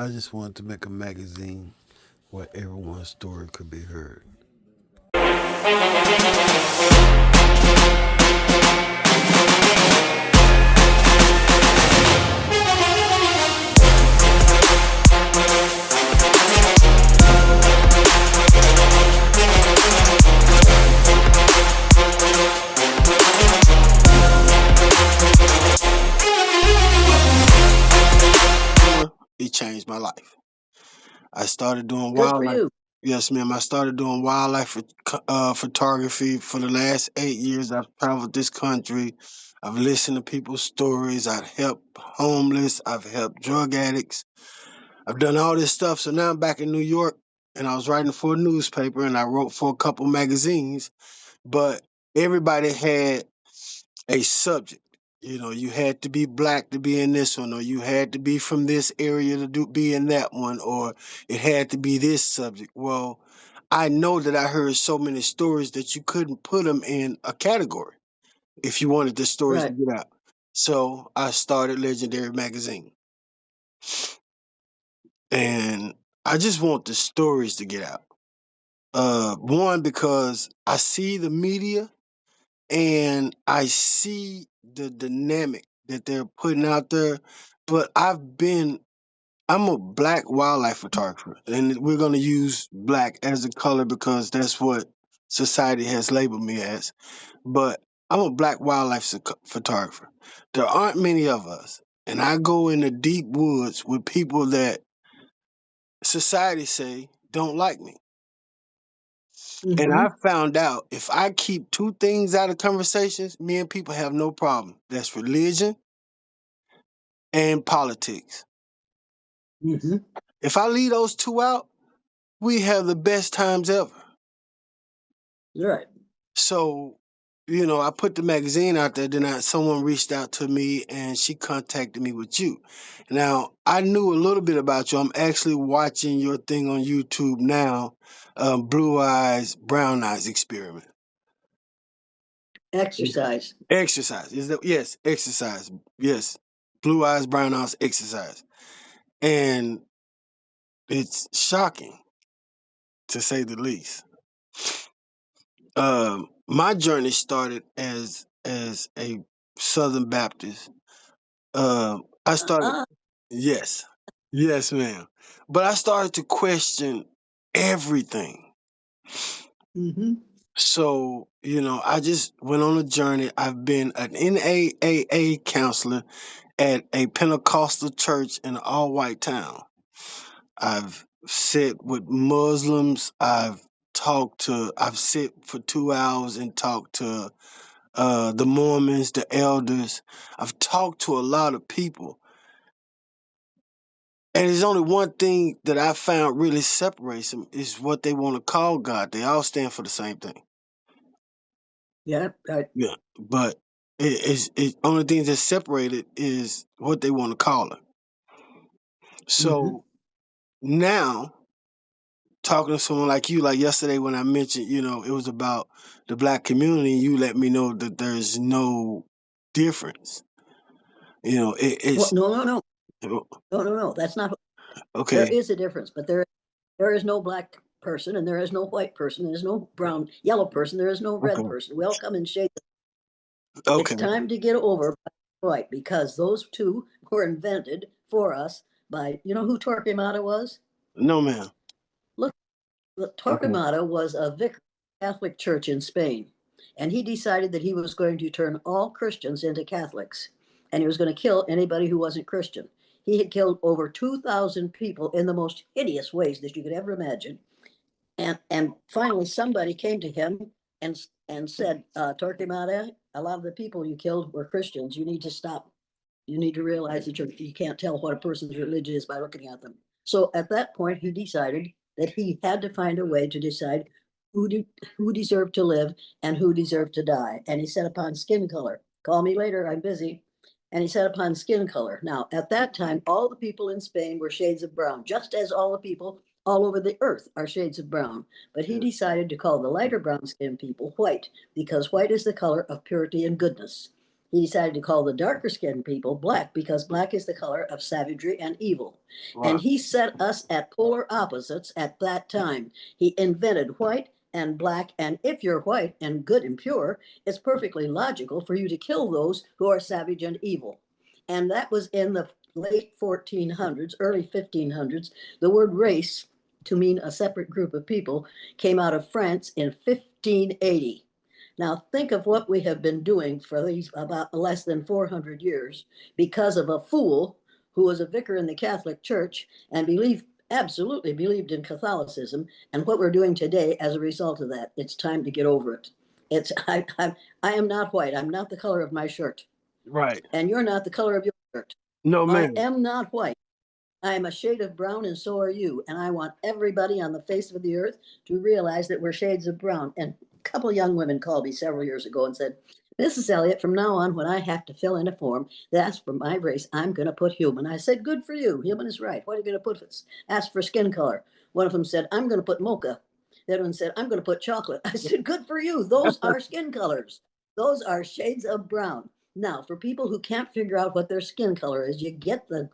I just wanted to make a magazine where everyone's story could be heard. It changed my life. I started doing Good for wildlife. you. Yes, ma'am. I started doing wildlife photography for the last 8 years. I've traveled this country. I've listened to people's stories. I've helped homeless. I've helped drug addicts. I've done all this stuff. So now I'm back in New York, and I was writing for a newspaper, and I wrote for a couple magazines. But everybody had a subject. You know, you had to be black to be in this one, or you had to be from this area to be in that one, or it had to be this subject. Well, I know that I heard so many stories that you couldn't put them in a category if you wanted the stories to Right. get out. So I started Legendary Magazine, and I just want the stories to get out. One, because I see the media and I see the dynamic that they're putting out there. But I'm a black wildlife photographer, and we're going to use black as a color because that's what society has labeled me as. But I'm a black wildlife photographer. There aren't many of us, and I go in the deep woods with people that society say don't like me. And Mm-hmm. I found out if I keep two things out of conversations, me and people have no problem. That's religion and politics. Mm-hmm. If I leave those two out, we have the best times ever. Right. So, I put the magazine out there, then someone reached out to me and she contacted me with you. Now, I knew a little bit about you. I'm actually watching your thing on YouTube now, Blue Eyes, Brown Eyes Experiment. Exercise. Exercise. Is that yes, exercise. Yes. Blue eyes, brown eyes, exercise. And it's shocking to say the least. My journey started as a Southern Baptist. I started Uh-uh. yes. Yes, ma'am. But I started to question everything. Mm-hmm. So, I just went on a journey. I've been an NAAA counselor at a Pentecostal church in an all white town. I've sat with Muslims. I've sit for 2 hours and talked to the Mormons, the elders. I've talked to a lot of people. And there's only one thing that I found really separates them is what they want to call God. They all stand for the same thing. Yeah. Right. Yeah. But it's only thing that's separated is what they want to call it. Mm-hmm. So now talking to someone like you, like yesterday when I mentioned, it was about the black community, you let me know that there's no difference. Well, It's no, no, no, no, no, no. That's not. There okay, is a difference, but there is no black person, and there is no white person. There is no brown, yellow person. There is no red okay, person. We all come in shades. It's okay. time to get over white because those two were invented for us by who Torquemada was. No, ma'am. Look, Okay, Torquemada was a vicar of the Catholic Church in Spain, and he decided that he was going to turn all Christians into Catholics, and he was going to kill anybody who wasn't Christian. He had killed over 2,000 people in the most hideous ways that you could ever imagine. And finally, somebody came to him and said, Torquemada, a lot of the people you killed were Christians. You need to stop. You need to realize that you can't tell what a person's religion is by looking at them. So at that point, he decided that he had to find a way to decide who de- who deserved to live and who deserved to die. And he set upon skin color. Call me later, I'm busy. And he set upon skin color. Now, at that time, all the people in Spain were shades of brown, just as all the people all over the earth are shades of brown. But he decided to call the lighter brown skinned people white because white is the color of purity and goodness. He decided to call the darker skinned people black because black is the color of savagery and evil. Wow. And he set us at polar opposites at that time. He invented white and black, and if you're white and good and pure, it's perfectly logical for you to kill those who are savage and evil. And that was in the late 1400s, early 1500s. The word race, to mean a separate group of people, came out of France in 1580. Now, think of what we have been doing for these about less than 400 years because of a fool who was a vicar in the Catholic Church and absolutely believed in Catholicism, and what we're doing today as a result of that. It's time to get over it. I am not white. I'm not the color of my shirt. Right. And you're not the color of your shirt. No, I ma'am. am not white. I am a shade of brown, and so are you. And I want everybody on the face of the earth to realize that we're shades of brown. And a couple of young women called me several years ago and said, Mrs. Elliott, from now on, when I have to fill in a form that's for my race, I'm going to put human. I said, good for you. Human is right. What are you going to put? Ask for skin color. One of them said, I'm going to put mocha. The other one said, I'm going to put chocolate. I said, good for you. Those are skin colors. Those are shades of brown. Now, for people who can't figure out what their skin color is, you get the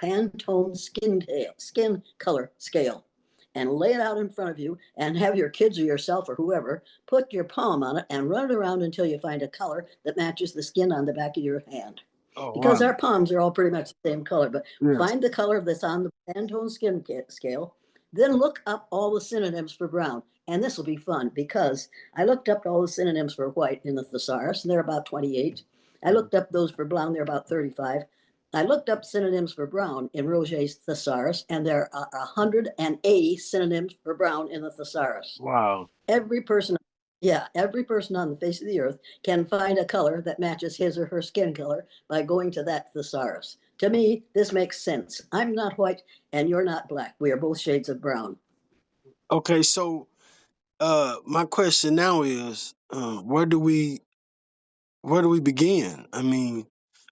Pantone skin color scale and lay it out in front of you and have your kids or yourself or whoever put your palm on it and run it around until you find a color that matches the skin on the back of your hand. Oh, Because wow. our palms are all pretty much the same color, but Yes. find the color that's on the Pantone skin scale, then look up all the synonyms for brown. And this will be fun because I looked up all the synonyms for white in the thesaurus, and they're about 28. I looked up those for brown, they're about 35. I looked up synonyms for brown in Roget's thesaurus, and there are 180 synonyms for brown in the thesaurus. Wow. Every person on the face of the earth can find a color that matches his or her skin color by going to that thesaurus. To me, this makes sense. I'm not white and you're not black. We are both shades of brown. Okay, so my question now is, where do we begin? I mean,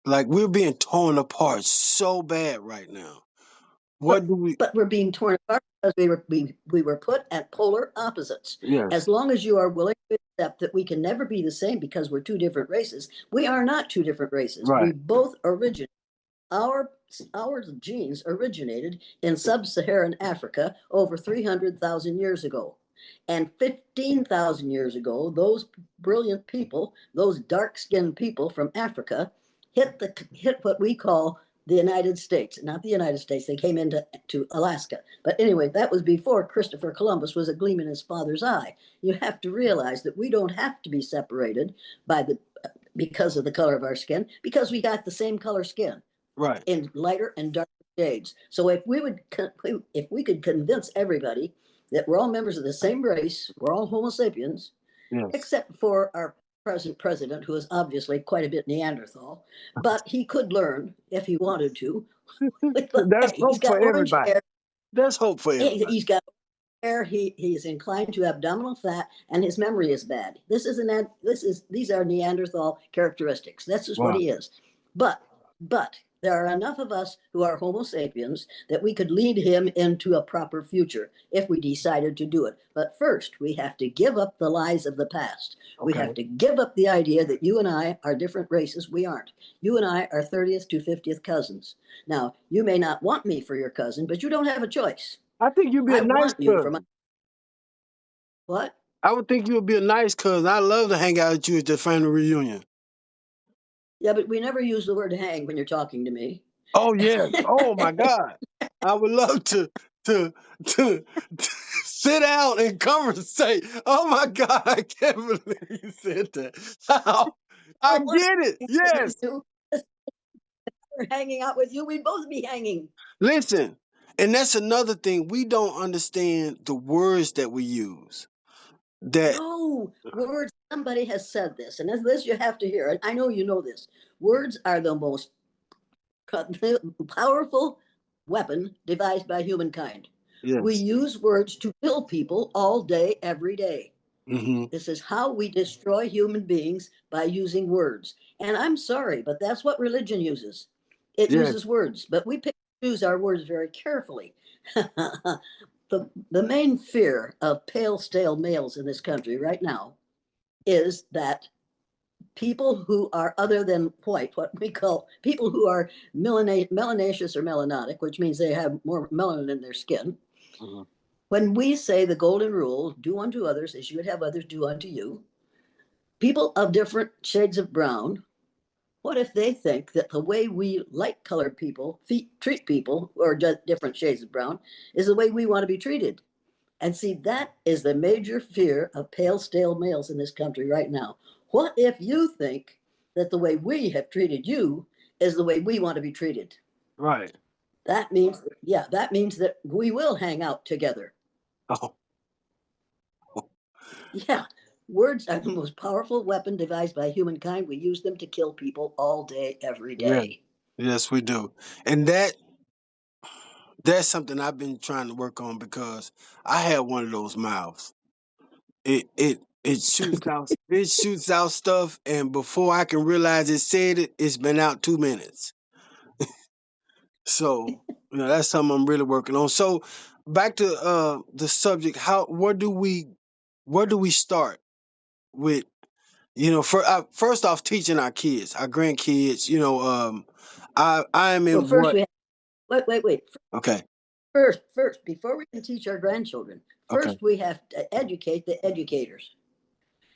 like we're being torn apart so bad right now. What But do we? but we're being torn apart because we were put at polar opposites. Yes. As long as you are willing to accept that we can never be the same because we're two different races, we are not two different races. We Right. both originate. Our genes originated in sub-Saharan Africa over 300,000 years ago. And 15,000 years ago, those brilliant people, those dark-skinned people from Africa, hit what we call the United States. Not the United States, they came into Alaska. But anyway, that was before Christopher Columbus was a gleam in his father's eye. You have to realize that we don't have to be separated because of the color of our skin, because we got the same color skin. Right. In lighter and darker shades. So if we could convince everybody that we're all members of the same race, we're all Homo sapiens, Yes. except for our present president, who is obviously quite a bit Neanderthal, but he could learn if he wanted to. There's He's hope got for orange everybody. hair. There's hope for everybody. He's got hair. He is inclined to abdominal fat, and his memory is bad. These are Neanderthal characteristics. That's just what Wow. he is. But there are enough of us who are Homo sapiens that we could lead him into a proper future if we decided to do it. But first, we have to give up the lies of the past. We Okay. have to give up the idea that you and I are different races. We aren't. You and I are 30th to 50th cousins. Now, you may not want me for your cousin, but you don't have a choice. I think you'd be I a nice want you for my. cousin. What? I would think you would be a nice cousin. I love to hang out with you at the family reunion. Yeah, but we never use the word hang when you're talking to me. Oh yes. Oh my God. I would love to to to sit down and conversate. Oh my God, I can't believe you said that. I get it. Yes. We're hanging out with you, we'd both be hanging. Listen, and that's another thing. We don't understand the words that we use. That No, words, somebody has said this, and this you have to hear it. I know you know this. Words are the most powerful weapon devised by humankind. We yes. use words to kill people all day, every day. Mm-hmm. This is how we destroy human beings, by using words. And I'm sorry, but that's what religion uses. It Yes. uses words, but we pick and choose our words very carefully. The main fear of pale, stale males in this country right now is that people who are other than white, what we call people who are melanaceous or melanotic, which means they have more melanin in their skin. Mhm. When we say the golden rule, do unto others as you would have others do unto you, people of different shades of brown, what if they think that the way we light colored people treat people who are just different shades of brown is the way we want to be treated? And see, that is the major fear of pale, stale males in this country right now. What if you think that the way we have treated you is the way we want to be treated? Right. That means, yeah, that means that we will hang out together. Oh, Yeah, words are the most powerful weapon devised by humankind. We use them to kill people all day, every yeah. day. Yes, we do. And that's something I've been trying to work on because I had one of those mouths. It shoots out stuff, and before I can realize it said it, it's been out 2 minutes. So that's something I'm really working on. So back to the subject, where do we start with first off teaching our kids, our grandkids, I am Well, in first what we have, wait. okay, First, before we can teach our grandchildren, okay, first we have to educate the educators.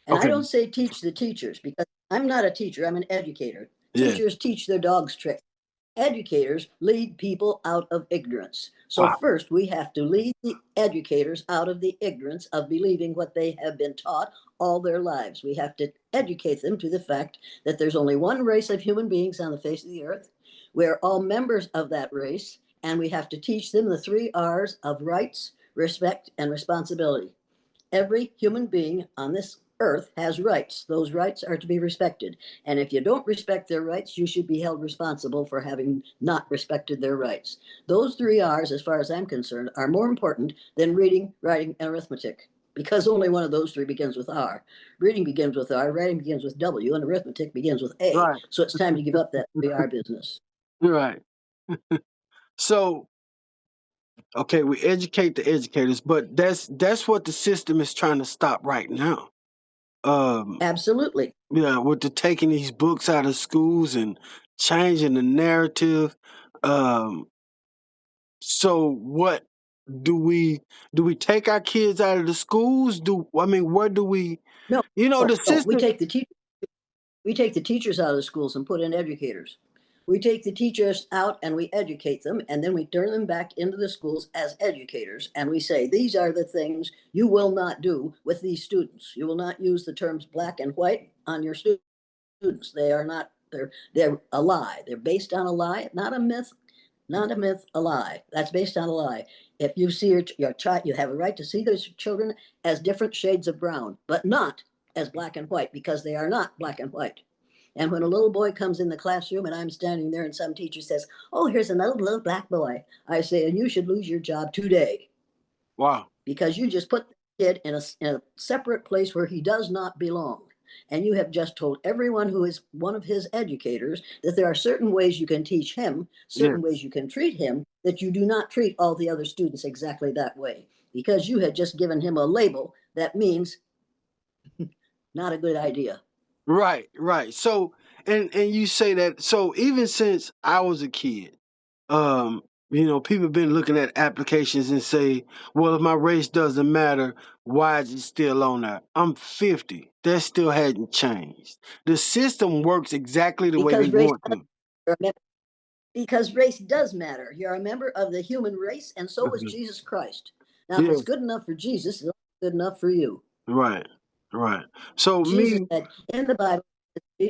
And I okay, don't say teach the teachers because I'm not a teacher, I'm an educator. yeah, Teachers teach their dogs tricks. Educators lead people out of ignorance. So, wow, first, we have to lead the educators out of the ignorance of believing what they have been taught all their lives. We have to educate them to the fact that there's only one race of human beings on the face of the earth. We're all members of that race, and we have to teach them the 3 R's of rights, respect, and responsibility. Every human being on this earth has rights. Those rights are to be respected. And if you don't respect their rights, you should be held responsible for having not respected their rights. Those 3 R's, as far as I'm concerned, are more important than reading, writing, and arithmetic. Because only one of those three begins with R. Reading begins with R, writing begins with W, and arithmetic begins with A. right, So it's time to give up that 3R business. right. So okay, we educate the educators, but that's what the system is trying to stop right now. Um, Absolutely. yeah, with the taking these books out of schools and changing the narrative. Um, so what do we take our kids out of the schools? Where do we? No, The no. system. We take the teachers out of the schools and put in educators. We take the teachers out and we educate them, and then we turn them back into the schools as educators. And we say, these are the things you will not do with these students. You will not use the terms black and white on your students. They are not, they're a lie. They're based on a lie, not a myth, a lie. That's based on a lie. If you see your child, you have a right to see those children as different shades of brown, but not as black and white, because they are not black and white. And when a little boy comes in the classroom and I'm standing there and some teacher says, "Oh, here's another little black boy," I say, "And you should lose your job today Wow. because you just put the kid in a separate place where he does not belong. And you have just told everyone who is one of his educators that there are certain ways you can teach him, Yeah. certain ways you can treat him, that you do not treat all the other students exactly that way. Because you had just given him a label that means not a good idea." Right. Right. So and you say that. So even since I was a kid, um, people have been looking at applications and say, well, if my race doesn't matter, why is it still on there? I'm 50. That still hadn't changed. The system works exactly the way they Because race want to. because race does matter. You're a member of the human race, and so was Mhm. Jesus Christ. Now, if it's Yes. good enough for Jesus, it's good enough for you. Right. Right. So Jesus me, had, in the Bible,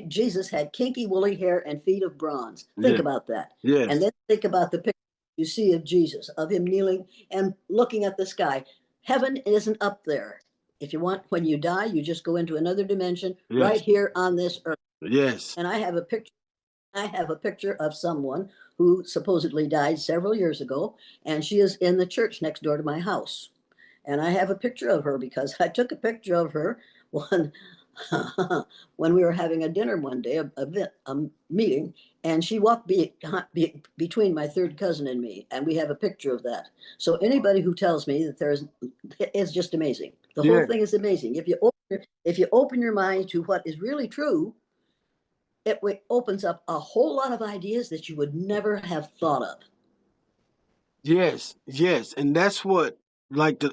Jesus had kinky, woolly hair and feet of bronze. Think yeah. about that. And Yes. then think about the picture you see of Jesus, of him kneeling and looking at the sky. Heaven isn't up there. If you want, when you die, you just go into another dimension right Yes. here on this earth. Yes. And I have a picture of someone who supposedly died several years ago, and she is in the church next door to my house. And I have a picture of her because I took a picture of her when when we were having a dinner one day, a meeting, and she walked between my third cousin and me, and we have a picture of that. So anybody who tells me that it's just amazing. The whole Yes. thing is amazing. If you open your mind to what is really true, it opens up a whole lot of ideas that you would never have thought of. Yes, yes, and that's what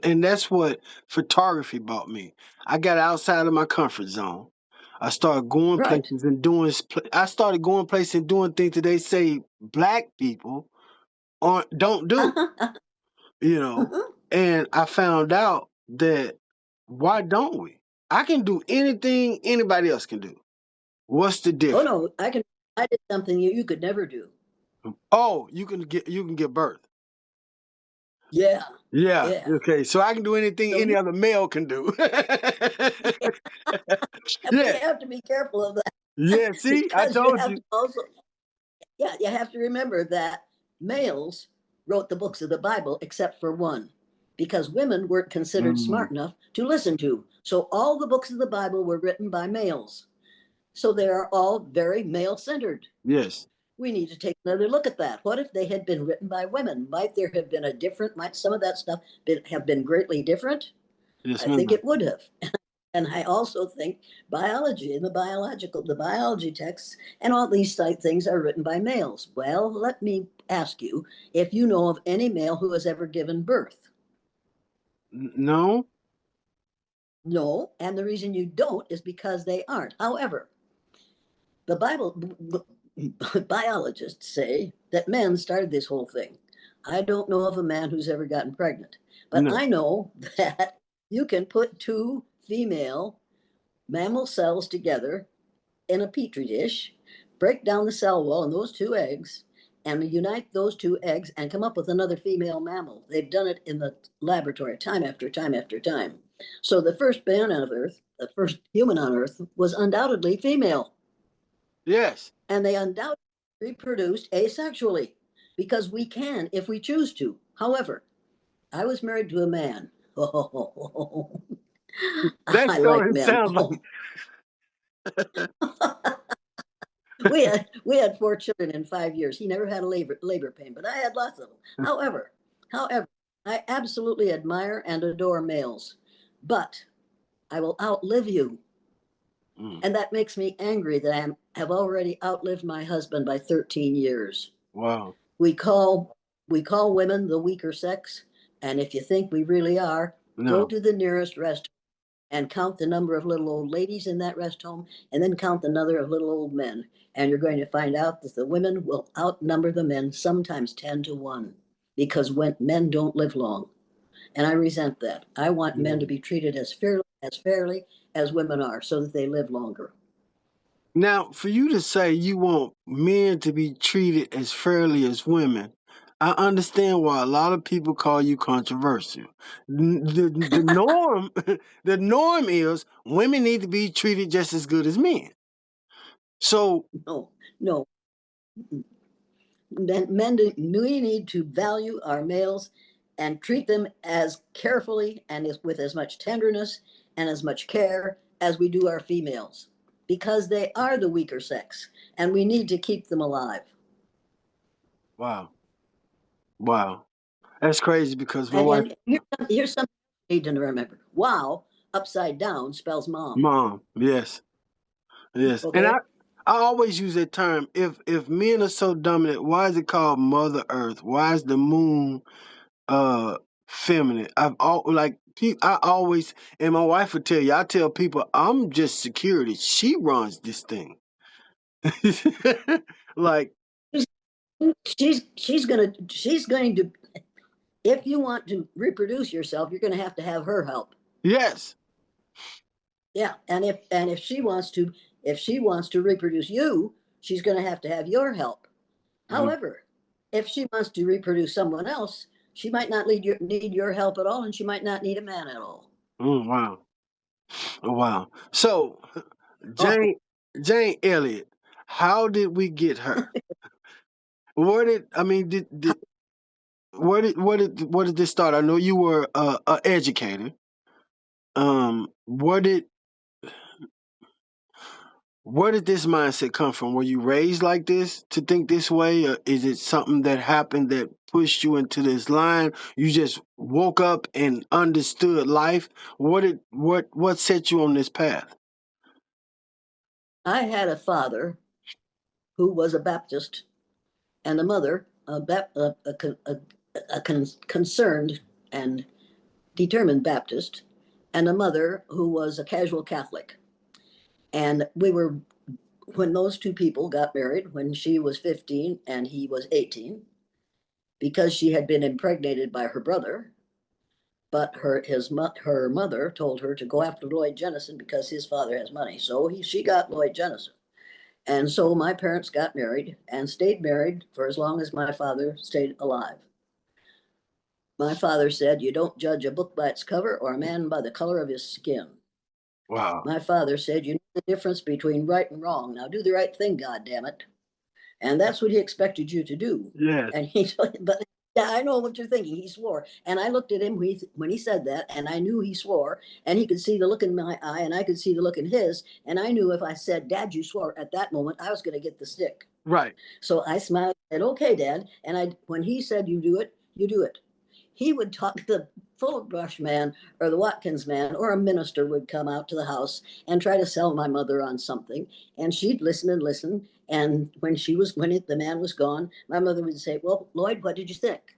and that's what photography brought me. I got outside of my comfort zone. I started going Right. places and I started going places and doing things that they say black people aren't don't do, you know. And I found out that why don't we? I can do anything anybody else can do. What's the Oh difference? no, I did something you could never do. Oh, you can get birth. Yeah. Yeah. Yeah. Okay. So I can do anything So any you other male can do. you Yeah. have to be careful of that Yeah. See, I because you told have you. to also, yeah, you have to remember that males wrote the books of the Bible except for one, because women weren't considered Mm, smart enough to listen to. So all the books of the Bible were written by males. So they are all very male centered. yes. We need to take another look at that. What if they had been written by women? Might there have been might some of that stuff have been greatly different? Yes, I think ma'am. it would have. And I also think biology and the biology texts and all these things are written by males. Well, let me ask you if you know of any male who has ever given birth. No. No, and the reason you don't is because they aren't. However, the Bible biologists say that men started this whole thing. I don't know of a man who's ever gotten pregnant, but No. I know that you can put two female mammal cells together in a petri dish, break down the cell wall in those two eggs, and unite those two eggs and come up with another female mammal. They've done it in the laboratory time after time after time. So the first man on Earth, the first human on Earth, was undoubtedly female, Yes. and they undoubtedly reproduced asexually because we can if we choose to. However, I was married to a man. Oh, That I like story men. sounds like. We had 4 children in 5 years. He never had a labor pain, but I had lots of them. However, I absolutely admire and adore males, but I will outlive you, Mm, and that makes me angry that have already outlived my husband by 13 years. wow. We call we call women the weaker sex, and if you think we really are, go No. to the nearest rest and count the number of little old ladies in that rest home, and then count the number of little old men. And you're going to find out that the women will outnumber the men, sometimes 10 to 1, because when men don't live long. And I resent that. I want men to Mm. be treated as fairly as women are so that they live longer. Now, for you to say you want men to be treated as fairly as women, I understand why a lot of people call you controversial. The norm, the norm is women need to be treated just as good as men. So, No, no. We need to value our males and treat them as carefully and with as much tenderness and as much care as we do our females, because they are the weaker sex and we need to keep them alive. wow, wow, that's crazy because my And, wife, and here's something you need to remember. Wow, upside down spells mom. mom, yes, yes, and Okay? I always use that term. If men are so dominant, why is it called Mother Earth? Why is the moon uh feminine? I always, and my wife would tell you, I tell people I'm just security. She runs this thing. Like, She's going to if you want to reproduce yourself, you're going to have her help. yes. Yeah, and if she wants to reproduce you, she's going to have your help. Mm, However, if she wants to reproduce someone else, she might not need your help at all, and she might not need a man at all. wow. Oh, wow. So, Oh, Jane Jane Elliott, how did we get her? Where did I mean did where did this start? I know you were a educator. Where did this mindset come from? Were you raised like this to think this way, or is it something that happened that pushed you into this line? You just woke up and understood life. What set you on this path? I had a father who was a Baptist, and a mother, concerned and determined Baptist, and a mother who was a casual Catholic. And when those two people got married, when she was 15 and he was 18, because she had been impregnated by her brother, but her mother told her to go after Lloyd Jennison because his father has money. So she got Lloyd Jennison. And so my parents got married and stayed married for as long as my father stayed alive. My father said, "You don't judge a book by its cover or a man by the color of his skin." Wow. My father said, "You know the difference between right and wrong. Now do the right thing, God damn it." And that's what he expected you to do. Yes. And but yeah, I know what you're thinking. He swore. And I looked at him when he said that, and I knew he swore. And he could see the look in my eye, and I could see the look in his. And I knew if I said, "Dad, you swore," at that moment, I was going to get the stick. Right. So I smiled and said, "Okay, Dad." And when he said, "You do it, you do it." He would talk to the Fullbrush man or the Watkins man or a minister would come out to the house and try to sell my mother on something. And she'd listen and listen. And when the man was gone, my mother would say, "Well, Lloyd, what did you think?"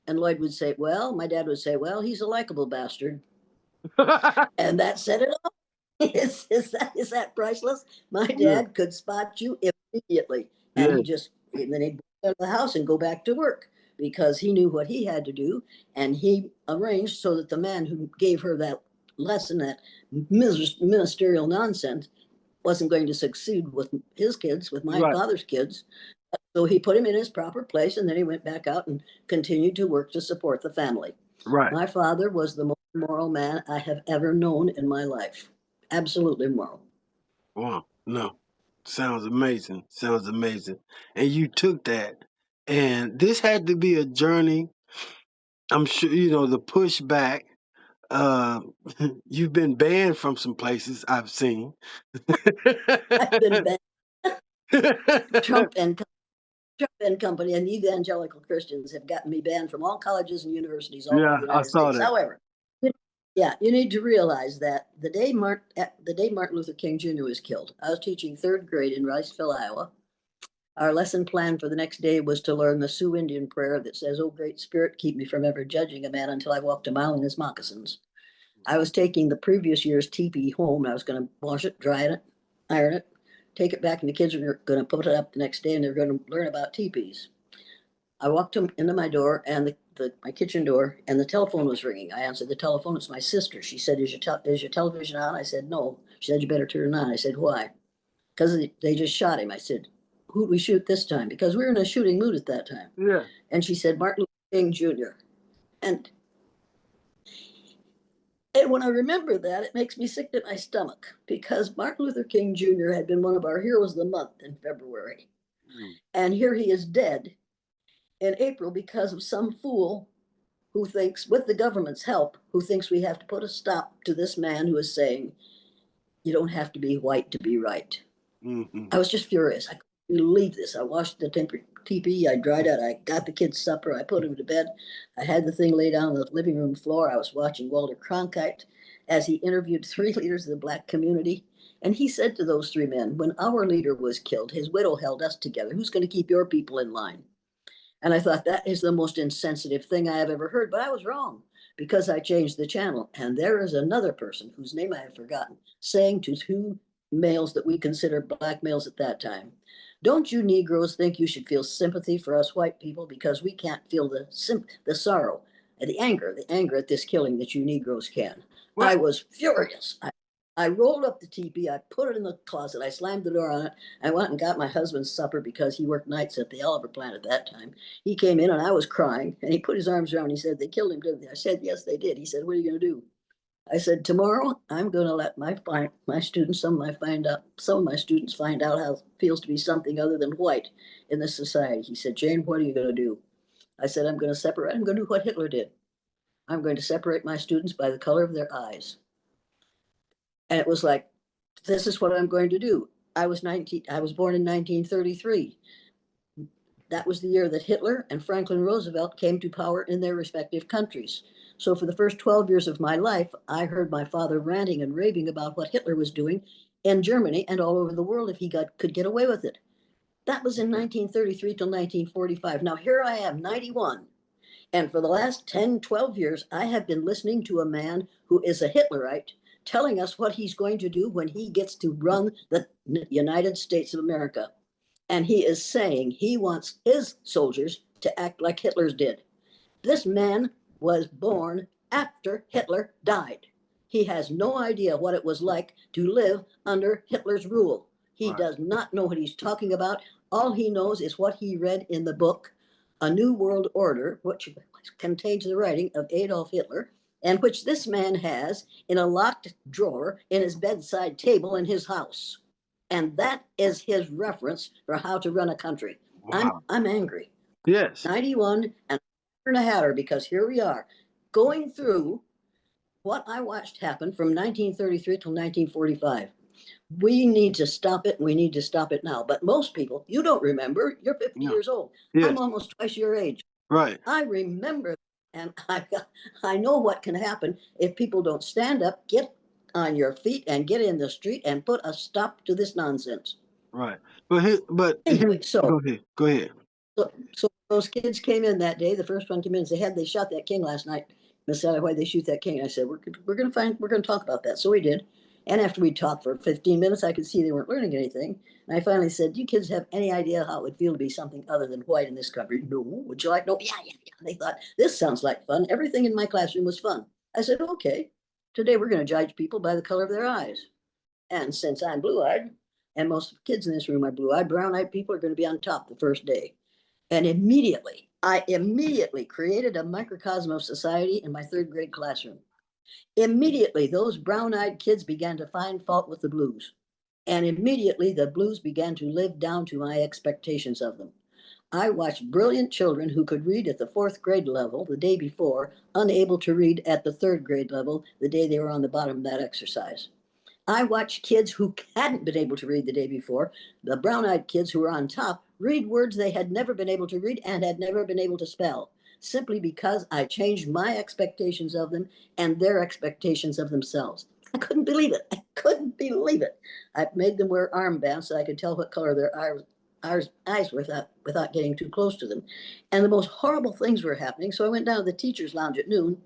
And Lloyd would say, "Well," my dad would say, "Well, he's a likable bastard." And that said it all. Is that priceless? My Yeah. dad could spot you immediately. And Yeah. then he'd go out of the house and go back to work because he knew what he had to do. And he arranged so that the man who gave her that lesson, that ministerial nonsense, wasn't going to succeed with his kids, with my Right. father's kids. So he put him in his proper place, and then he went back out and continued to work to support the family. Right. My father was the most moral man I have ever known in my life. Absolutely moral. Wow. No. Sounds amazing. Sounds amazing. And you took that. And this had to be a journey. I'm sure, the pushback. Uh, you've been banned from some places I've seen. I've been banned. Trump and Trump and company and evangelical Christians have gotten me banned from all colleges and universities all over Yeah, the I United saw States. that. However, yeah, you need to realize that the day Martin Luther King Jr. was killed, I was teaching third grade in Riceville, Iowa. Our lesson plan for the next day was to learn the Sioux Indian prayer that says, "Oh, Great Spirit, keep me from ever judging a man until I walked a mile in his moccasins." I was taking the previous year's teepee home. I was going to wash it, dry it, iron it, take it back, and the kids were going to put it up the next day, and they're going to learn about teepees. I walked into my door and my kitchen door, and the telephone was ringing. I answered the telephone. It's my sister. She said, "Is your television on?" I said, "No." She said, "You better turn it on." I said, "Why?" "Because they just shot him." I said, "Who'd we shoot this time?" Because we were in a shooting mood at that time. Yeah. And she said, "Martin Luther King Jr." And And when I remember that, it makes me sick to my stomach because Martin Luther King Jr. had been one of our heroes of the month in February. Mm. And here he is dead in April because of some fool who thinks, with the government's help, who thinks we have to put a stop to this man who is saying, "You don't have to be white to be right." Mm-hmm. I was just furious. I couldn't believe this. I washed the teepee, I dried it, I got the kids' supper, I put them to bed. I had the thing laid down on the living room floor. I was watching Walter Cronkite as he interviewed three leaders of the black community. And he said to those three men, "When our leader was killed, his widow held us together. Who's going to keep your people in line?" And I thought that is the most insensitive thing I have ever heard. But I was wrong because I changed the channel. And there is another person whose name I have forgotten saying to two males that we consider black males at that time, "Don't you Negroes think you should feel sympathy for us white people because we can't feel the sorrow and the anger at this killing that you Negroes can?" Well, I was furious. I rolled up the teepee, I put it in the closet, I slammed the door on it. I went and got my husband's supper because he worked nights at the Oliver plant at that time. He came in and I was crying and he put his arms around me. He said, "They killed him, didn't they?" I said, "Yes, they did." He said, "What are you going to do?" I said, "Tomorrow I'm going to let my students, some of my students find out how it feels to be something other than white in this society." He said, "Jane, what are you going to do?" I said, I'm going to do what Hitler did. I'm going to separate my students by the color of their eyes." And it was like, this is what I'm going to do. I was born in 1933. That was the year that Hitler and Franklin Roosevelt came to power in their respective countries. So for the first 12 years of my life, I heard my father ranting and raving about what Hitler was doing in Germany and all over the world if he could get away with it. That was in 1933 till 1945. Now here I am, 91. And for the last 10, 12 years, I have been listening to a man who is a Hitlerite telling us what he's going to do when he gets to run the United States of America. And he is saying he wants his soldiers to act like Hitler's did. This man was born after Hitler died. He has no idea what it was like to live under Hitler's rule. He does not know what he's talking about. All he knows is what he read in the book, A New World Order, which contains the writing of Adolf Hitler, and which this man has in a locked drawer in his bedside table in his house. And that is his reference for how to run a country. Wow. I'm angry. Yes. 91 and a hatter, because here we are going through what I watched happen from 1933 till 1945. We need to stop it. We need to stop it now. But most people, you don't remember. You're 50 No. years old. Yes. I'm almost twice your age. Right. I remember, and I know what can happen if people don't stand up, get on your feet, and get in the street and put a stop to this nonsense. Right. But Anyway, so go ahead. So those kids came in that day. The first one came in and said, they shot that king last night. Miss Sally, why'd they shoot that king? I said, we're going to talk about that. So we did. And after we talked for 15 minutes, I could see they weren't learning anything. And I finally said, do you kids have any idea how it would feel to be something other than white in this country? No. Would you like? No. Yeah. They thought, this sounds like fun. Everything in my classroom was fun. I said, okay, today we're going to judge people by the color of their eyes. And since I'm blue-eyed, and most kids in this room are blue-eyed, brown-eyed people are going to be on top the first day. And I immediately created a microcosm of society in my third grade classroom. Immediately, those brown-eyed kids began to find fault with the blues. And immediately, the blues began to live down to my expectations of them. I watched brilliant children who could read at the fourth grade level the day before, unable to read at the third grade level the day they were on the bottom of that exercise. I watched kids who hadn't been able to read the day before, the brown-eyed kids who were on top, read words they had never been able to read and had never been able to spell, simply because I changed my expectations of them and their expectations of themselves. I couldn't believe it. I made them wear armbands so I could tell what color their eyes were without getting too close to them. And the most horrible things were happening, so I went down to the teacher's lounge at noon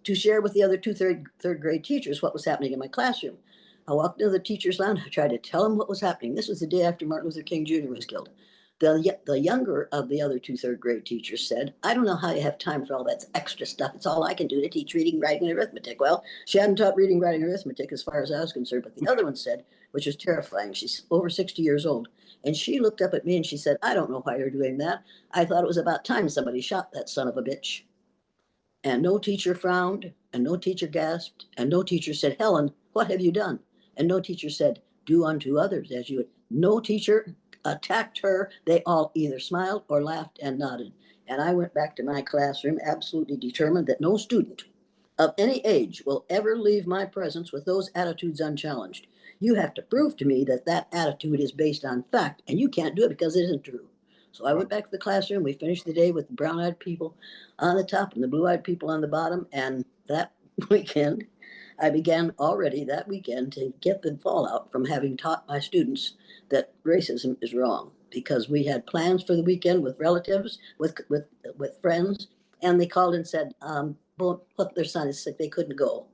to share with the other two third grade teachers what was happening in my classroom. I walked into the teacher's lounge. I tried to tell them what was happening. This was the day after Martin Luther King Jr. was killed. The younger of the other two third grade teachers said, I don't know how you have time for all that extra stuff. It's all I can do to teach reading, writing, and arithmetic. Well, she hadn't taught reading, writing, and arithmetic as far as I was concerned. But the other one said, which is terrifying, she's over 60 years old. And she looked up at me and she said, I don't know why you're doing that. I thought it was about time somebody shot that son of a bitch. And no teacher frowned, and no teacher gasped, and no teacher said, Helen, what have you done? And no teacher said, do unto others as you would. No teacher attacked her. They all either smiled or laughed and nodded. And I went back to my classroom absolutely determined that no student of any age will ever leave my presence with those attitudes unchallenged. You have to prove to me that that attitude is based on fact, and you can't do it because it isn't true. So I went back to the classroom. We finished the day with the brown-eyed people on the top and the blue-eyed people on the bottom. And that weekend, I began already that weekend to get the fallout from having taught my students that racism is wrong, because we had plans for the weekend with relatives, with friends, and they called and said, their son is sick, they couldn't go.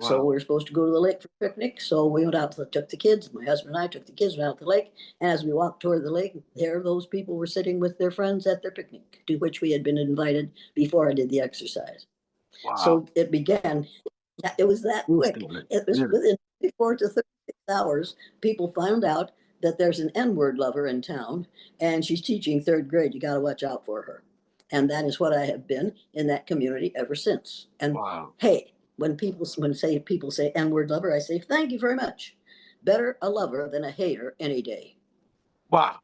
Wow. So we were supposed to go to the lake for a picnic. So we went out, took the kids, my husband and I took the kids, went out to the lake. And as we walked toward the lake, there those people were sitting with their friends at their picnic, to which we had been invited before I did the exercise. Wow. So it began. It was that quick. It was within 24 to 36 hours, people found out that there's an N-word lover in town, and she's teaching third grade. You got to watch out for her. And that is what I have been in that community ever since. And wow. Hey, when people say N-word lover, I say, thank you very much. Better a lover than a hater any day. Wow.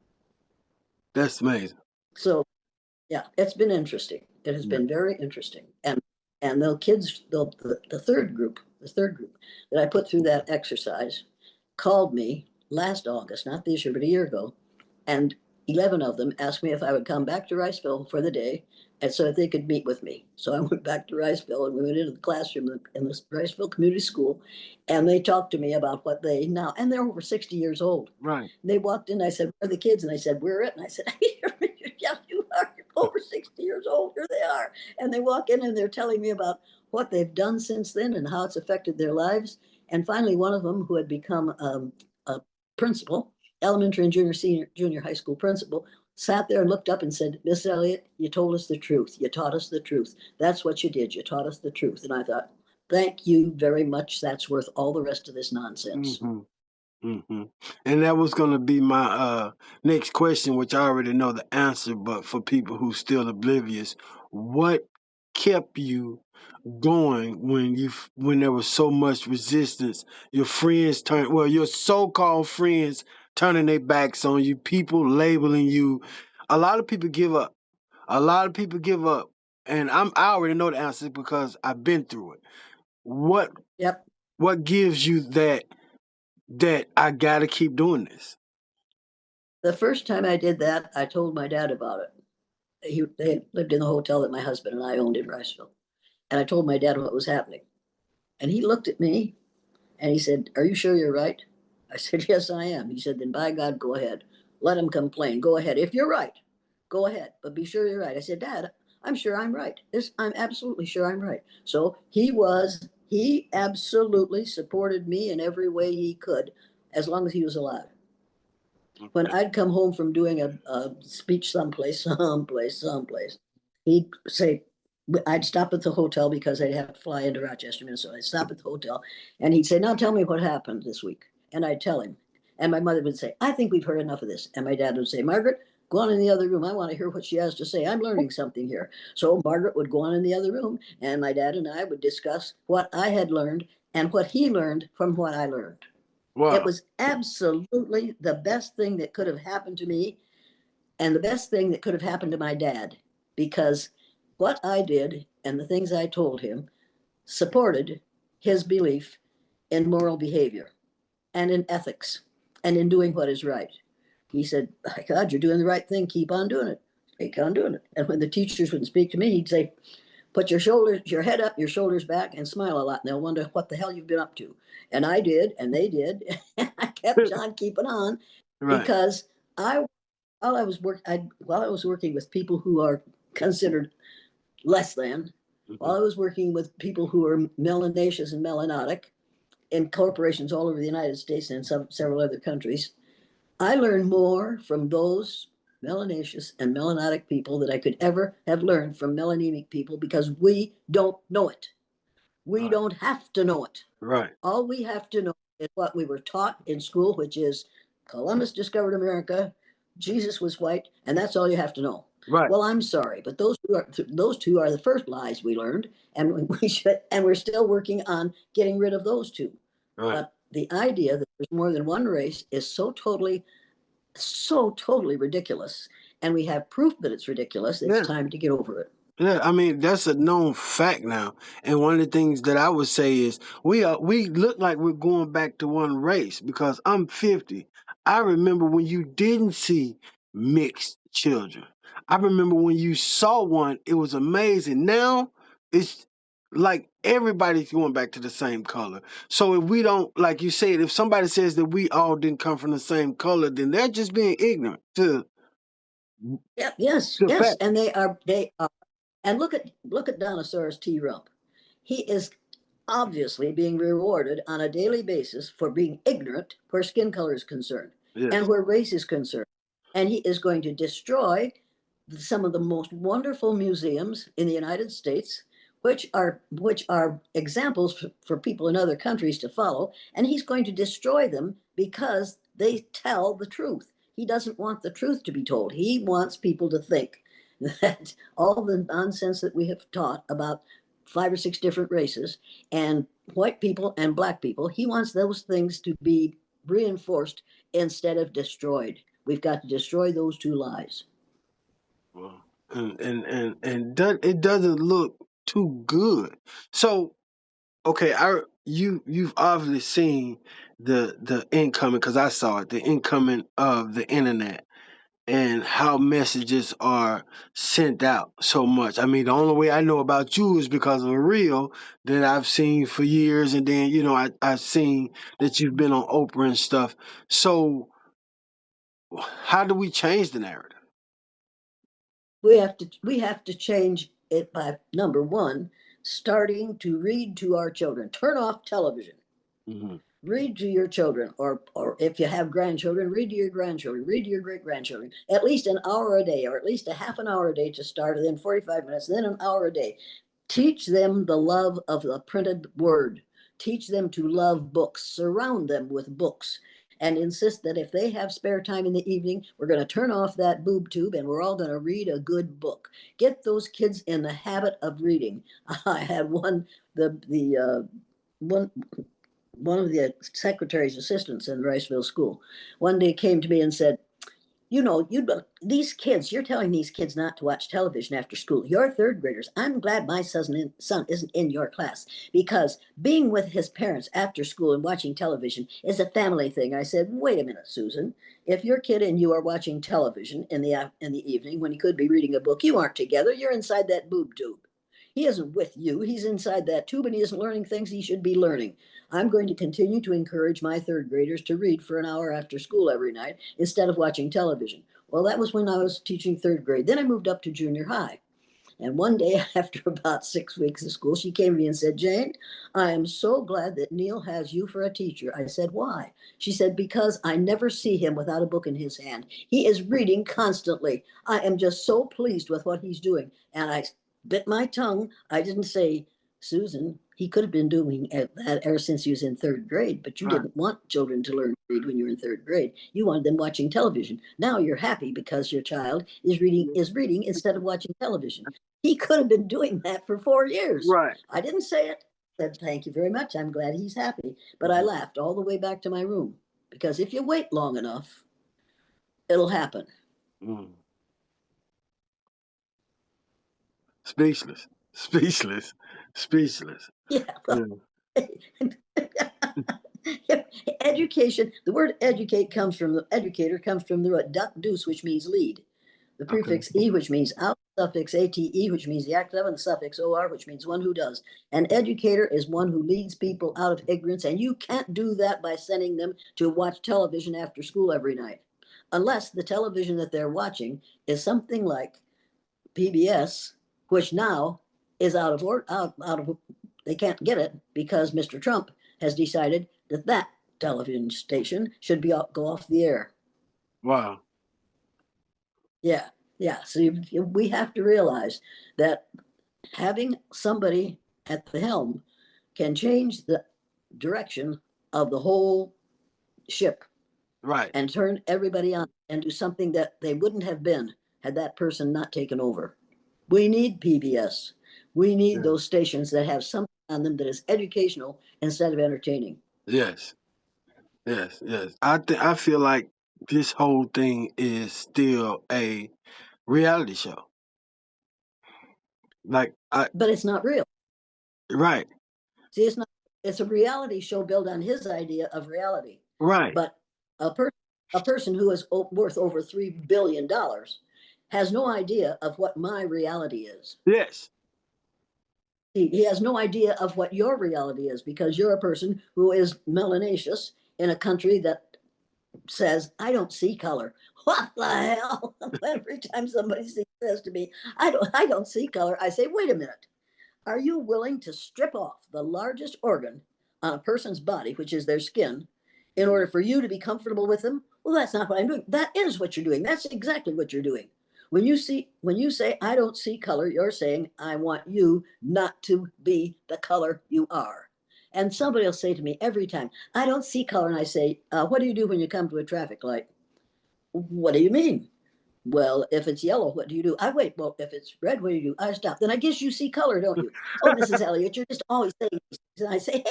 That's amazing. So, yeah, it's been interesting. It has been very interesting. And the kids, the third group that I put through that exercise called me last August, not this year, but a year ago, and 11 of them asked me if I would come back to Riceville for the day and so that they could meet with me. So I went back to Riceville and we went into the classroom in the Riceville Community School and they talked to me about what they now, and they're over 60 years old. Right. And they walked in, I said, where are the kids? And I said, we're it. And I said, yes, you are. You're over 60 years old. Here they are. And they walk in and they're telling me about what they've done since then and how it's affected their lives. And finally, one of them who had become a principal, elementary and junior high school principal, sat there and looked up and said, Miss Elliott, you told us the truth. You taught us the truth. That's what you did. You taught us the truth. And I thought, thank you very much. That's worth all the rest of this nonsense. Mm-hmm. Mm-hmm. And that was going to be my next question, which I already know the answer, but for people who still oblivious, what kept you going when there was so much resistance? Your friends your so-called friends turning their backs on you, people labeling you. A lot of people give up. A lot of people give up, and I already know the answer because I've been through it. What Yep. what gives you that I got to keep doing this? The first time I did that, I told my dad about it. They lived in the hotel that my husband and I owned in Riceville. And I told my dad what was happening. And he looked at me and he said, are you sure you're right? I said, yes, I am. He said, then by God, go ahead. Let him complain. Go ahead. If you're right, go ahead. But be sure you're right. I said, Dad, I'm sure I'm right. I'm absolutely sure I'm right. So he absolutely supported me in every way he could as long as he was alive. When I'd come home from doing a speech someplace, he'd say, I'd stop at the hotel because I'd have to fly into Rochester, Minnesota. I'd stop at the hotel and he'd say, now tell me what happened this week. And I'd tell him. And my mother would say, I think we've heard enough of this. And my dad would say, Margaret, go on in the other room. I want to hear what she has to say. I'm learning something here. So Margaret would go on in the other room and my dad and I would discuss what I had learned and what he learned from what I learned. Wow. It was absolutely the best thing that could have happened to me and the best thing that could have happened to my dad because what I did and the things I told him supported his belief in moral behavior and in ethics and in doing what is right. He said, my God, you're doing the right thing. Keep on doing it. Keep on doing it. And when the teachers would speak to me, he'd say, put your head up, your shoulders back, and smile a lot, and they'll wonder what the hell you've been up to. And I did, and they did. I kept on keeping on Right. because I, while I was working with people who are considered less than, while I was working with people who are melanaceous and melanotic in corporations all over the United States and several other countries, I learned more from those melanaceous and melanotic people that I could ever have learned from melanemic people because we don't know it. We Right. don't have to know it. Right. All we have to know is what we were taught in school, which is Columbus discovered America, Jesus was white, and that's all you have to know. Right. Well, I'm sorry, but those two are the first lies we learned, and we're still working on getting rid of those two. Right. But the idea that there's more than one race is so totally ridiculous, and we have proof that it's ridiculous. It's Yeah. time to get over it. Yeah, I mean that's a known fact now. And one of the things that I would say is we look like we're going back to one race because I'm 50. I remember when you didn't see mixed children. I remember when you saw one, it was amazing. Now it's like everybody's going back to the same color. So if we don't, like you said, if somebody says that we all didn't come from the same color, then they're just being ignorant to Yeah, yes, the yes, fact. and they are. And look at Dinosaurus T. Rump. He is obviously being rewarded on a daily basis for being ignorant where skin color is concerned Yes. and where race is concerned. And he is going to destroy some of the most wonderful museums in the United States, which are examples for people in other countries to follow. And he's going to destroy them because they tell the truth. He doesn't want the truth to be told. He wants people to think that all the nonsense that we have taught about 5 or 6 different races and white people and black people, he wants those things to be reinforced instead of destroyed. We've got to destroy those two lies. Well, it doesn't look too good. So okay, you've obviously seen the incoming because I saw it, the incoming of the internet. and how messages are sent out so much. I mean, the only way I know about you is because of a reel that I've seen for years, and then I've seen that you've been on Oprah and stuff. So, how do we change the narrative? We have to change it by number one, starting to read to our children. Turn off television. Hmm. Read to your children, or if you have grandchildren, read to your grandchildren, read to your great grandchildren, at least an hour a day, or at least a half an hour a day to start, and then 45 minutes, then an hour a day. Teach them the love of the printed word. Teach them to love books. Surround them with books. And insist that if they have spare time in the evening, we're going to turn off that boob tube and we're all going to read a good book. Get those kids in the habit of reading. I had one one of the secretary's assistants in Riceville School one day came to me and said, these kids, you're telling these kids not to watch television after school. You're third graders. I'm glad my son isn't in your class, because being with his parents after school and watching television is a family thing. I said, wait a minute, Susan. If your kid and you are watching television in the evening when he could be reading a book, you aren't together. You're inside that boob tube. He isn't with you. He's inside that tube and he isn't learning things he should be learning. I'm going to continue to encourage my third graders to read for an hour after school every night instead of watching television. Well, that was when I was teaching third grade. Then I moved up to junior high. And one day, after about 6 weeks of school, she came to me and said, Jane, I am so glad that Neil has you for a teacher. I said, why? She said, because I never see him without a book in his hand. He is reading constantly. I am just so pleased with what he's doing. And I bit my tongue. I didn't say, Susan, he could have been doing that ever since he was in third grade, but you Right. didn't want children to learn to read when you were in third grade. You wanted them watching television. Now you're happy because your child is reading instead of watching television. He could have been doing that for 4 years. Right. I didn't say it. I said, thank you very much. I'm glad he's happy. But I Mhm. laughed all the way back to my room, because if you wait long enough, it'll happen. Mm. Speechless. Speechless. Speechless. Yeah. Yeah. Education, the word educate comes from the educator, comes from the root duck deuce, which means lead. The Okay. prefix e, which means out, suffix ate, which means the act of, and the suffix or, which means one who does. An educator is one who leads people out of ignorance, and you can't do that by sending them to watch television after school every night, unless the television that they're watching is something like PBS, which now is out of they can't get it because Mr. Trump has decided that television station should go off the air. Wow. Yeah, yeah. So we have to realize that having somebody at the helm can change the direction of the whole ship Right. and turn everybody on and do something that they wouldn't have been had that person not taken over. We need PBS. We need Yeah. those stations that have something on them that is educational instead of entertaining. Yes. Yes. Yes. I feel like this whole thing is still a reality show. Like I. But it's not real. Right. See, it's a reality show built on his idea of reality. Right. But a person who is worth over $3 billion has no idea of what my reality is. Yes. He has no idea of what your reality is, because you're a person who is melanaceous in a country that says, I don't see color. What the hell? Every time somebody says to me, I don't see color, I say, wait a minute. Are you willing to strip off the largest organ on a person's body, which is their skin, in order for you to be comfortable with them? Well, that's not what I'm doing. That is what you're doing. That's exactly what you're doing. When you say I don't see color, you're saying I want you not to be the color you are. And somebody will say to me every time, I don't see color. And I say, what do you do when you come to a traffic light? What do you mean? Well, if it's yellow, what do you do? I wait. Well, if it's red, what do you do? I stop. Then I guess you see color, don't you? Oh, Mrs. Elliott, you're just always saying these things. And I say,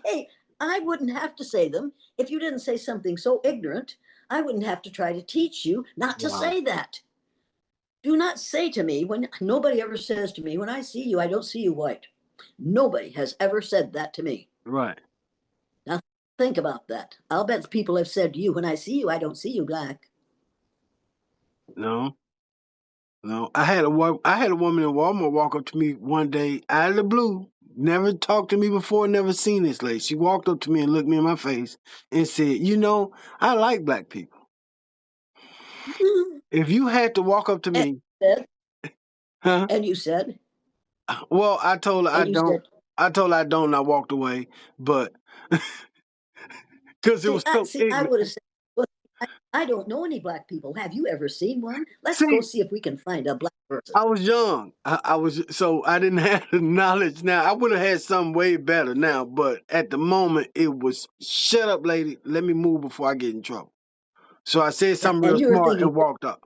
hey, I wouldn't have to say them if you didn't say something so ignorant. I wouldn't have to try to teach you not to Wow. say that. Do not say to me, when nobody ever says to me, when I see you, I don't see you white. Nobody has ever said that to me. Right. Now, think about that. I'll bet people have said to you, when I see you, I don't see you black. No, no. I had a woman in Walmart walk up to me one day out of the blue. Never talked to me before. Never seen this lady. She walked up to me and looked me in my face and said, "You know, I like black people. If you had to walk up to And me, you said, huh?" and you said, Well, I told her I and you don't. said, I told her I don't, and I walked away. But because it was so I ignorant. would have said, well, I don't know any black people. Have you ever seen one? Let's go See, see if we can find a black person. I was young. I was so I didn't have the knowledge. Now I would have had something way better now, but at the moment it was shut up, lady. Let me move before I get in trouble. So I said something And real smart and walked up.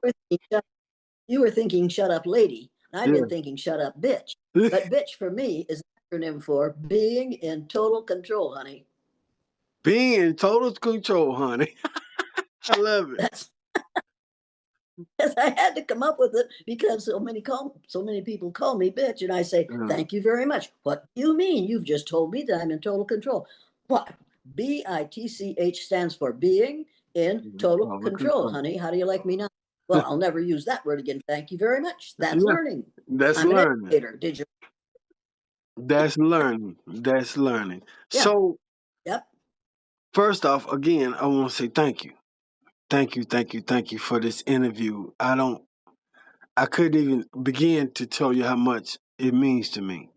you were thinking, shut up, lady. And I've been Yeah. thinking, shut up, bitch. But bitch for me is an acronym for being in total control, honey. Being in total control, honey. I love it. That's I had to come up with it because so many people call me bitch, and I say Yeah. thank you very much. What do you mean? You've just told me that I'm in total control. What? BITCH stands for being in total Total control, control. honey. How do you like me now? Well, I'll never use that word again. Thank you very much. That's Yeah, learning. that's I'm an learning. educator. Did you? That's learning. That's learning. Yeah. So Yep. first off, again, I want to say thank you. Thank you, thank you, thank you for this interview. I couldn't even begin to tell you how much it means to me.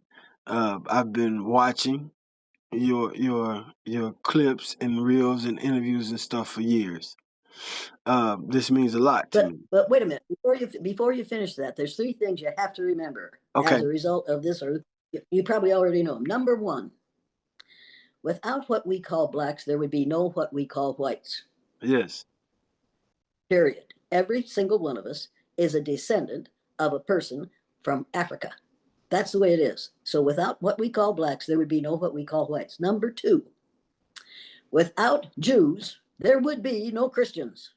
I've been watching your clips and reels and interviews and stuff for years. This means a lot to me. But wait a minute. Before you finish that, there's three things you have to remember Okay. as a result of this, or you probably already know them. Number one, without what we call blacks, there would be no what we call whites. Yes. Period. Every single one of us is a descendant of a person from Africa. That's the way it is. So without what we call blacks, there would be no what we call whites. Number two, without Jews, there would be no Christians.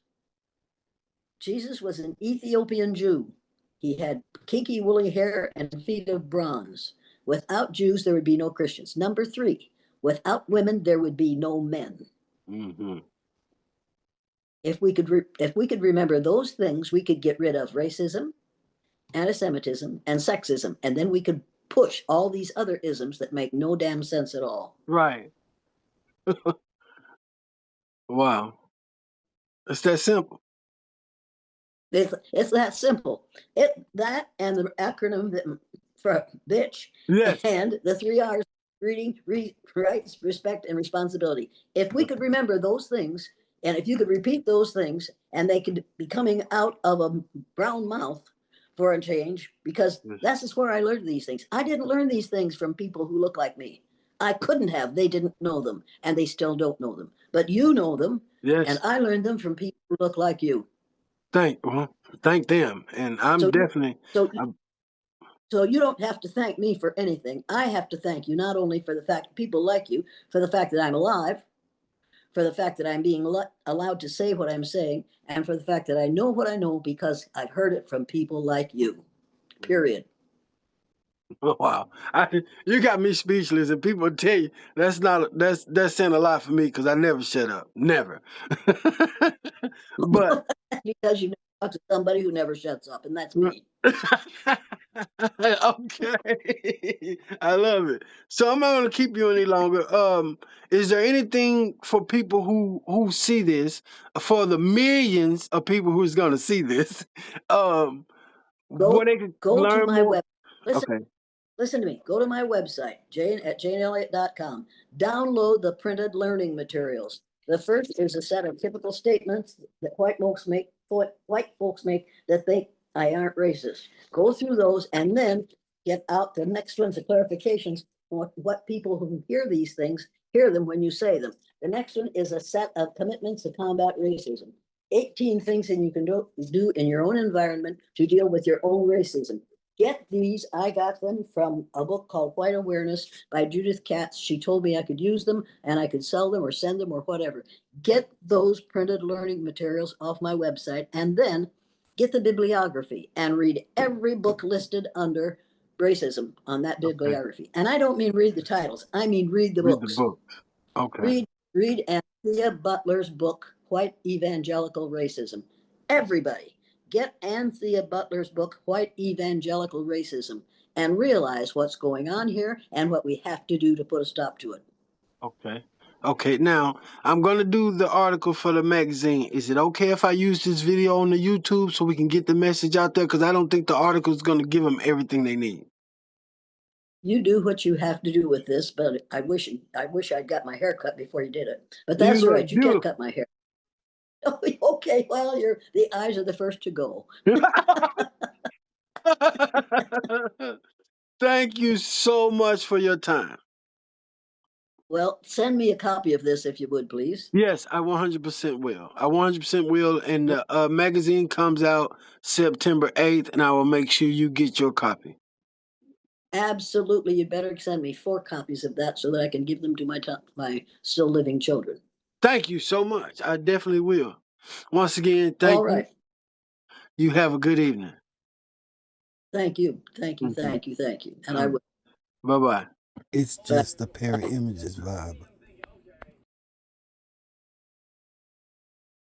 Jesus was an Ethiopian Jew. He had kinky woolly hair and feet of bronze. Without Jews, there would be no Christians. Number three, without women, there would be no men. Mm-hmm. If we could remember those things, we could get rid of racism, anti-Semitism, and sexism, and then we could push all these other isms that make no damn sense at all. Right. Wow. It's that simple. It's that simple. That and the acronym that, for bitch Yes. and the three R's: rights, respect, and responsibility. If we could remember those things, and if you could repeat those things, and they could be coming out of a brown mouth for a change, because Yes. this is where I learned these things. I didn't learn these things from people who look like me. I couldn't have. They didn't know them, and they still don't know them. But you know them, and Yes. I learned them from people who look like you. Thank them. And I'm So, definitely so I'm, So you don't have to thank me for anything. I have to thank you not only for the fact people like you, for the fact that I'm alive, for the fact that I'm being allowed to say what I'm saying, and for the fact that I know what I know because I've heard it from people like you. Period. wow. You got me speechless, and people tell you that's saying a lot for me because I never shut up, never. But Because you talk to somebody who never shuts up, and that's me. okay, I love it. So I'm not going to keep you any longer. Is there anything for people who see this, for the millions of people who's going to see this, where Go they can go to learn my more? web. Listen, Okay. listen to me. Go to my website, janeelliott.com. Download the printed learning materials. The first is a set of typical statements that white folks make that think I aren't racist. Go through those and then get out the next ones, the clarifications, what people who hear these things hear them when you say them. The next one is a set of commitments to combat racism. 18 things that you can do in your own environment to deal with your own racism. Get these. I got them from a book called White Awareness by Judith Katz. She told me I could use them and I could sell them or send them or whatever. Get those printed learning materials off my website and then get the bibliography and read every book listed under racism on that Okay. bibliography. And I don't mean read the titles, I mean read the Read the books. book. Okay. Read Anthea Butler's book, White Evangelical Racism. Everybody, Get Anthea Butler's book, White Evangelical Racism, and realize what's going on here and what we have to do to put a stop to it. Okay. Okay, now I'm gonna do the article for the magazine. Is it okay if I use this video on the YouTube so we can get the message out there? Because I don't think the article is gonna give them everything they need. You do what you have to do with this, but I wish I'd got my hair cut before you did it. But You that's all look right. You can't beautiful. cut my hair. Okay, well, the eyes are the first to go. Thank you so much for your time. Well, send me a copy of this if you would, please. Yes, I 100% will. I 100% will. And the magazine comes out September 8th, and I will make sure you get your copy. Absolutely, you better send me 4 copies of that so that I can give them to my still living children. Thank you so much. I definitely will. Once again, thank All you. right. You have a good evening. Thank you. Mhm. And I will. Bye-bye. It's just the Perry Images vibe.